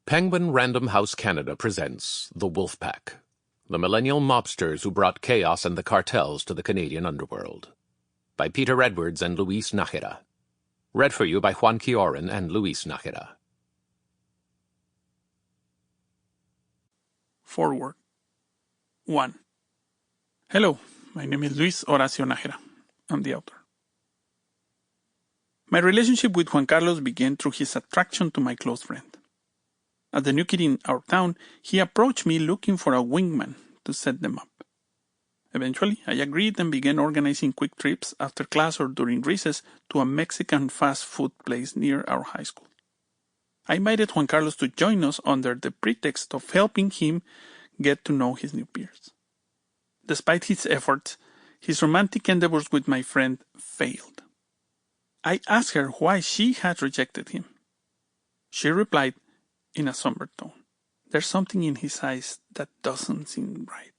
Penguin Random House Canada presents The Wolfpack, the Millennial Mobsters who brought chaos and the Cartels to the Canadian Underworld. By Peter Edwards and Luis Nájera. Read for you by Juan Chioran and Luis Nájera. Forward. 1. Hello, my name is Luis Horacio Nájera. I'm the author. My relationship with Juan Carlos began through his attraction to my close friend. As the new kid in our town, he approached me looking for a wingman to set them up. Eventually, I agreed and began organizing quick trips after class or during recess to a Mexican fast food place near our high school. I invited Juan Carlos to join us under the pretext of helping him get to know his new peers. Despite his efforts, his romantic endeavors with my friend failed. I asked her why she had rejected him. She replied in a somber tone, "There's something in his eyes that doesn't seem right."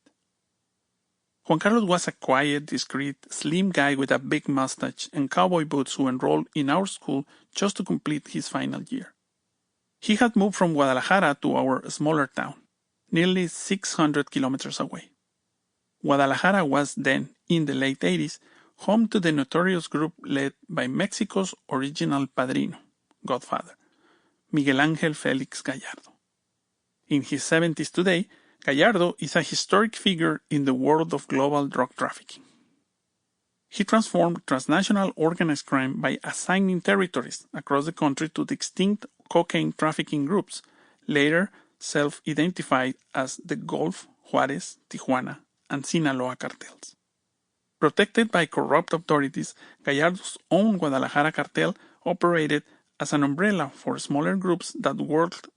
Juan Carlos was a quiet, discreet, slim guy with a big mustache and cowboy boots who enrolled in our school just to complete his final year. He had moved from Guadalajara to our smaller town, nearly 600 kilometers away. Guadalajara was then, in the late 80s, home to the notorious group led by Mexico's original padrino, godfather, Miguel Ángel Félix Gallardo. In his 70s today, Gallardo is a historic figure in the world of global drug trafficking. He transformed transnational organized crime by assigning territories across the country to distinct cocaine trafficking groups, later self-identified as the Gulf, Juárez, Tijuana, and Sinaloa cartels. Protected by corrupt authorities, Gallardo's own Guadalajara cartel operated as an umbrella for smaller groups that worked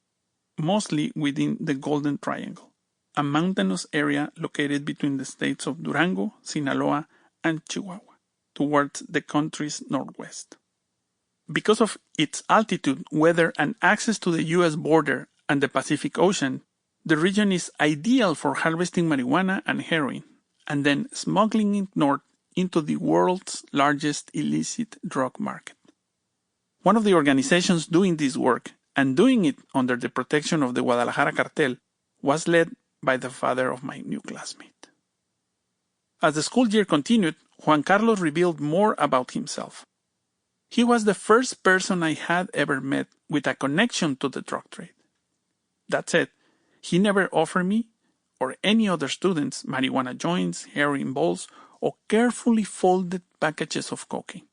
mostly within the Golden Triangle, a mountainous area located between the states of Durango, Sinaloa, and Chihuahua, towards the country's northwest. Because of its altitude, weather, and access to the U.S. border and the Pacific Ocean, the region is ideal for harvesting marijuana and heroin, and then smuggling it north into the world's largest illicit drug market. One of the organizations doing this work, and doing it under the protection of the Guadalajara cartel, was led by the father of my new classmate. As the school year continued, Juan Carlos revealed more about himself. He was the first person I had ever met with a connection to the drug trade. That said, he never offered me, or any other students, marijuana joints, heroin balls, or carefully folded packages of cocaine.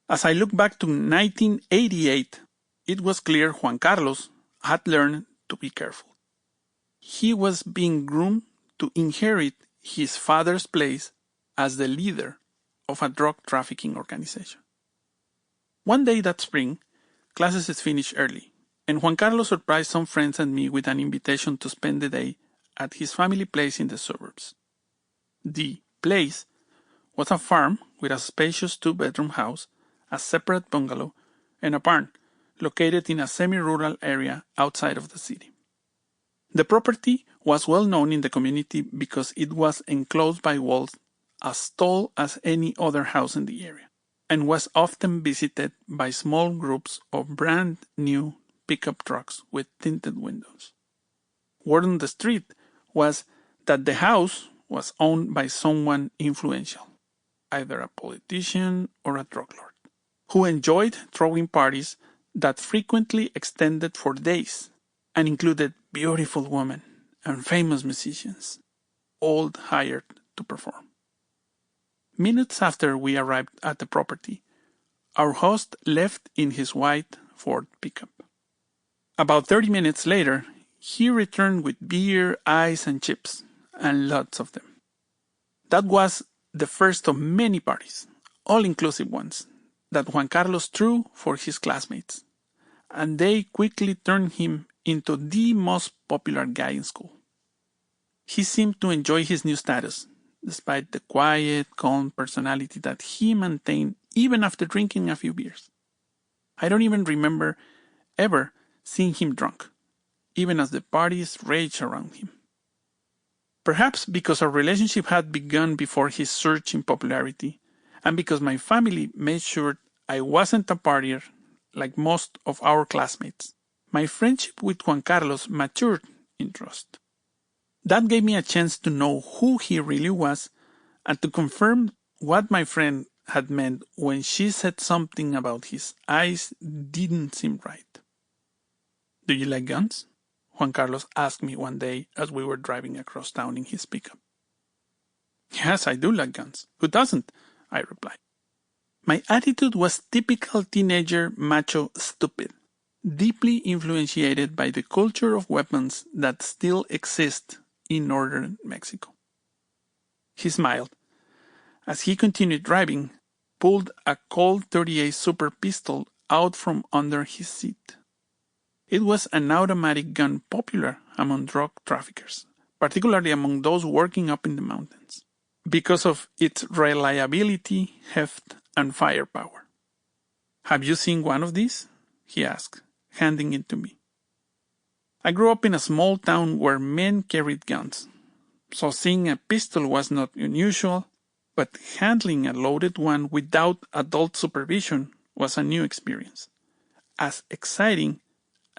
As I look back to 1988, it was clear Juan Carlos had learned to be careful. He was being groomed to inherit his father's place as the leader of a drug trafficking organization. One day that spring, classes finished early, and Juan Carlos surprised some friends and me with an invitation to spend the day at his family place in the suburbs. The place was a farm with a spacious 2-bedroom house, a separate bungalow, and a barn located in a semi-rural area outside of the city. The property was well known in the community because it was enclosed by walls as tall as any other house in the area, and was often visited by small groups of brand new pickup trucks with tinted windows. Word on the street was that the house was owned by someone influential, either a politician or a drug lord, who enjoyed throwing parties that frequently extended for days and included beautiful women and famous musicians, all hired to perform. Minutes after we arrived at the property, our host left in his white Ford pickup. About 30 minutes later, he returned with beer, ice, and chips, and lots of them. That was the first of many parties, all-inclusive ones, that Juan Carlos threw for his classmates, and they quickly turned him into the most popular guy in school. He seemed to enjoy his new status, despite the quiet, calm personality that he maintained even after drinking a few beers. I don't even remember ever seeing him drunk, even as the parties raged around him. Perhaps because our relationship had begun before his surge in popularity, and because my family made sure I wasn't a partier like most of our classmates, My friendship with Juan Carlos matured in trust. That gave me a chance to know who he really was and to confirm what my friend had meant when she said something about his eyes didn't seem right. "Do you like guns?" Juan Carlos asked me one day as we were driving across town in his pickup. "Yes, I do like guns. Who doesn't?" I replied. My attitude was typical teenager macho stupid, deeply influenced by the culture of weapons that still exists in northern Mexico. He smiled. As he continued driving, pulled a Colt 38 Super Pistol out from under his seat. It was an automatic gun popular among drug traffickers, particularly among those working up in the mountains, because of its reliability, heft, and firepower. "Have you seen one of these?" he asked, handing it to me. I grew up in a small town where men carried guns, so seeing a pistol was not unusual, but handling a loaded one without adult supervision was a new experience, as exciting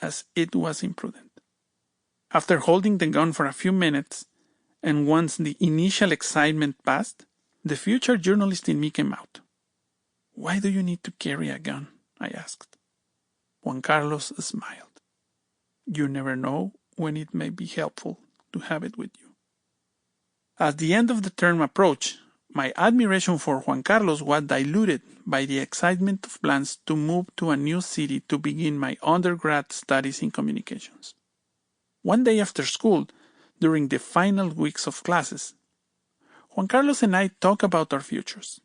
as it was imprudent. After holding the gun for a few minutes, and once the initial excitement passed, the future journalist in me came out. "Why do you need to carry a gun?" I asked. Juan Carlos smiled. "You never know when it may be helpful to have it with you." As the end of the term approached, my admiration for Juan Carlos was diluted by the excitement of plans to move to a new city to begin my undergrad studies in communications. One day after school, during the final weeks of classes, Juan Carlos and I talked about our futures.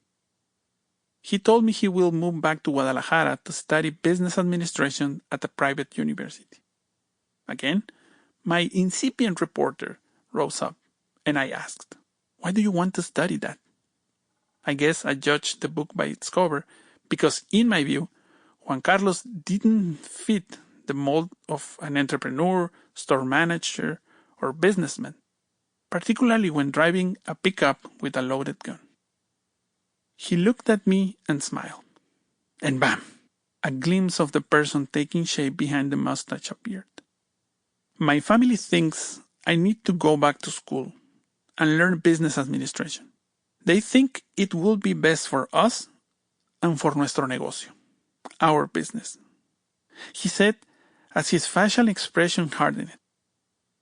He told me he will move back to Guadalajara to study business administration at a private university. Again, my incipient reporter rose up, and I asked, "Why do you want to study that?" I guess I judged the book by its cover, because in my view, Juan Carlos didn't fit the mold of an entrepreneur, store manager, or businessman, particularly when driving a pickup with a loaded gun. He looked at me and smiled. And bam! A glimpse of the person taking shape behind the mustache appeared. My family thinks I need to go back to school and learn business administration. They think it will be best for us and for nuestro negocio, our business, he said as his facial expression hardened.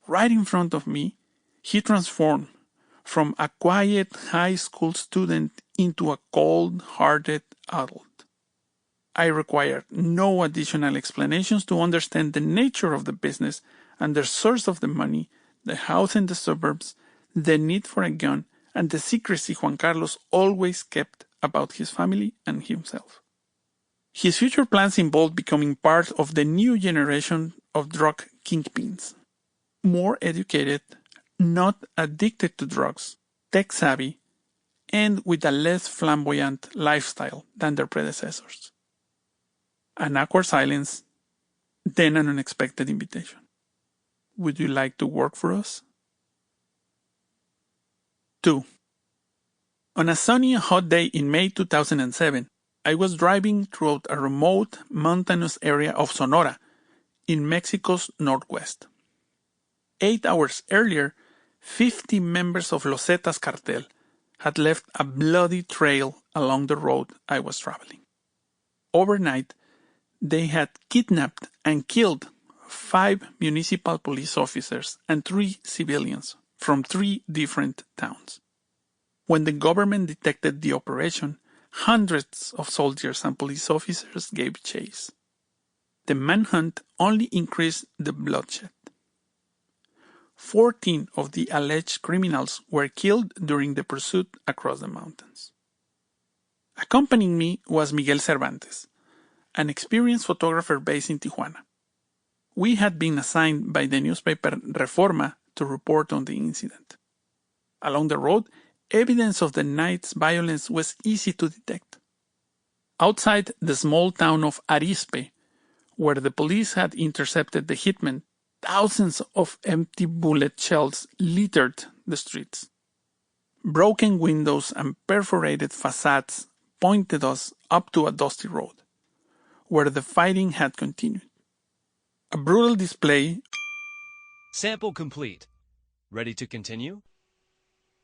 Right in front of me, he transformed from a quiet high school student into a cold-hearted adult. I required no additional explanations to understand the nature of the business and the source of the money, the house in the suburbs, the need for a gun, and the secrecy Juan Carlos always kept about his family and himself. His future plans involved becoming part of the new generation of drug kingpins. More educated, not addicted to drugs, tech-savvy, and with a less flamboyant lifestyle than their predecessors. An awkward silence, then an unexpected invitation. "Would you like to work for us?" 2. On a sunny and hot day in May 2007, I was driving through a remote, mountainous area of Sonora, in Mexico's northwest. 8 hours earlier, 50 members of Los Zetas cartel had left a bloody trail along the road I was traveling. Overnight, they had kidnapped and killed 5 municipal police officers and 3 civilians from 3 different towns. When the government detected the operation, hundreds of soldiers and police officers gave chase. The manhunt only increased the bloodshed. 14 of the alleged criminals were killed during the pursuit across the mountains. Accompanying me was Miguel Cervantes, an experienced photographer based in Tijuana. We had been assigned by the newspaper Reforma to report on the incident. Along the road, evidence of the night's violence was easy to detect. Outside the small town of Arizpe, where the police had intercepted the hitman, thousands of empty bullet shells littered the streets. Broken windows and perforated facades pointed us up to a dusty road, where the fighting had continued. A brutal display. Sample complete. Ready to continue?